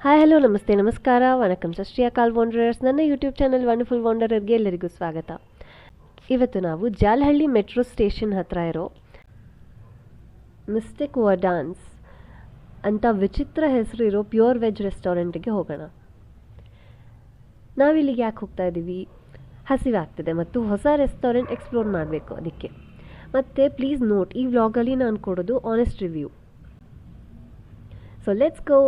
Hi hello ನಮಸ್ತೆ ನಮಸ್ಕಾರ ವಣಕಂ ಸತ್ ಶ್ರೀ ಅಕಾಲ್ ವಂಡರರ್ಸ್. ನನ್ನ ಯೂಟ್ಯೂಬ್ ಚಾನಲ್ ವಂಡರ್ಫುಲ್ ವಂಡರರ್ಗೆ ಎಲ್ಲರಿಗೂ ಸ್ವಾಗತ. ಇವತ್ತು ನಾವು ಜಾಲಹಳ್ಳಿ ಮೆಟ್ರೋ ಸ್ಟೇಷನ್ ಹತ್ರ ಇರೋ ಮಿಸ್ಟಿಕ್ ವರ್ಡಾನ್ಸ್ ಅಂತ ವಿಚಿತ್ರ ಹೆಸರು ಇರೋ ಪ್ಯೂರ್ ವೆಜ್ ರೆಸ್ಟೋರೆಂಟಿಗೆ ಹೋಗೋಣ. ನಾವಿಲ್ಲಿಗೆ ಯಾಕೆ ಹೋಗ್ತಾ ಇದ್ದೀವಿ? ಹಸಿವಾಗ್ತಿದೆ ಮತ್ತು ಹೊಸ ರೆಸ್ಟೋರೆಂಟ್ ಎಕ್ಸ್ಪ್ಲೋರ್ ಮಾಡಬೇಕು ಅದಕ್ಕೆ. ಮತ್ತು ಪ್ಲೀಸ್ ನೋಟ್, ಈ ವ್ಲಾಗಲ್ಲಿ ನಾನು ಕೊಡೋದು honest review. So let's go.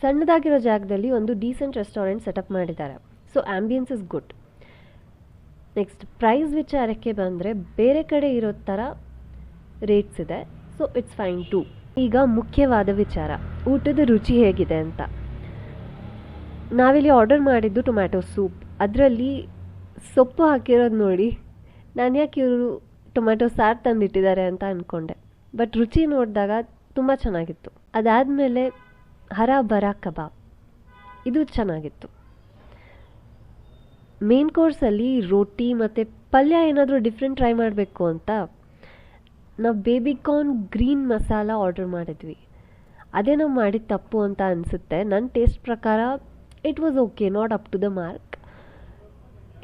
ಸಣ್ಣದಾಗಿರೋ ಜಾಗದಲ್ಲಿ ಒಂದು ಡೀಸೆಂಟ್ ರೆಸ್ಟೋರೆಂಟ್ ಸೆಟಪ್ ಮಾಡಿದ್ದಾರೆ. So ambience is good. Next price ವಿಚಾರಕ್ಕೆ ಬಂದರೆ ಬೇರೆ ಕಡೆ ಇರೋ ಥರ ರೇಟ್ಸ್ ಇದೆ. So it's fine too. ಈಗ ಮುಖ್ಯವಾದ ವಿಚಾರ, ಊಟದ ರುಚಿ ಹೇಗಿದೆ ಅಂತ. ನಾವಿಲ್ಲಿ ಆರ್ಡರ್ ಮಾಡಿದ್ದು ಟೊಮ್ಯಾಟೊ ಸೂಪ್. ಅದರಲ್ಲಿ ಸೊಪ್ಪು ಹಾಕಿರೋದು ನೋಡಿ ನಾನು ಯಾಕೆ ಇವರು ಟೊಮ್ಯಾಟೊ ಸಾರು ತಂದಿಟ್ಟಿದ್ದಾರೆ ಅಂತ ಅಂದ್ಕೊಂಡೆ. ಬಟ್ ರುಚಿ ನೋಡಿದಾಗ ತುಂಬ ಚೆನ್ನಾಗಿತ್ತು. ಅದಾದಮೇಲೆ ಹರಾ ಬರಾ ಕಬಾಬ್, ಇದು ಚೆನ್ನಾಗಿತ್ತು. ಮೇನ್ ಕೋರ್ಸಲ್ಲಿ ರೋಟಿ ಮತ್ತು ಪಲ್ಯ ಏನಾದರೂ ಡಿಫ್ರೆಂಟ್ ಟ್ರೈ ಮಾಡಬೇಕು ಅಂತ ನಾವು ಬೇಬಿಕಾರ್ನ್ ಗ್ರೀನ್ ಮಸಾಲ ಆರ್ಡರ್ ಮಾಡಿದ್ವಿ. ಅದೇ ನಾವು ಮಾಡಿದ ತಪ್ಪು ಅಂತ ಅನಿಸುತ್ತೆ. ನನ್ನ ಟೇಸ್ಟ್ ಪ್ರಕಾರ it was okay, not up to the mark.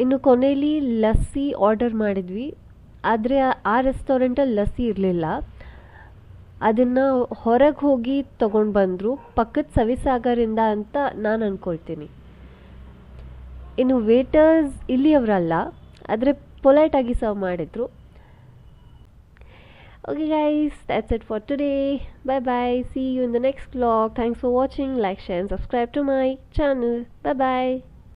ಇನ್ನು ಕೊನೆಯಲ್ಲಿ ಲಸ್ಸಿ ಆರ್ಡರ್ ಮಾಡಿದ್ವಿ. ಆದರೆ ಆ ರೆಸ್ಟೋರೆಂಟಲ್ಲಿ ಲಸ್ಸಿ ಇರಲಿಲ್ಲ. ಅದನ್ನು ಹೊರಗೆ ಹೋಗಿ ತೊಗೊಂಡು ಬಂದರು, ಪಕ್ಕದ ಸವಿಸಾಗರಿಂದ ಅಂತ ನಾನು ಅಂದ್ಕೊಳ್ತೀನಿ. ಇನ್ನು ವೇಟರ್ಸ್ ಇಲ್ಲಿಯವರಲ್ಲ, ಆದರೆ ಪೊಲೈಟಾಗಿ ಸರ್ವ್ ಮಾಡಿದರು. Okay guys, that's it for today. Bye bye. See you in the next vlog. Thanks for watching. Like, share and subscribe to my channel. Bye bye.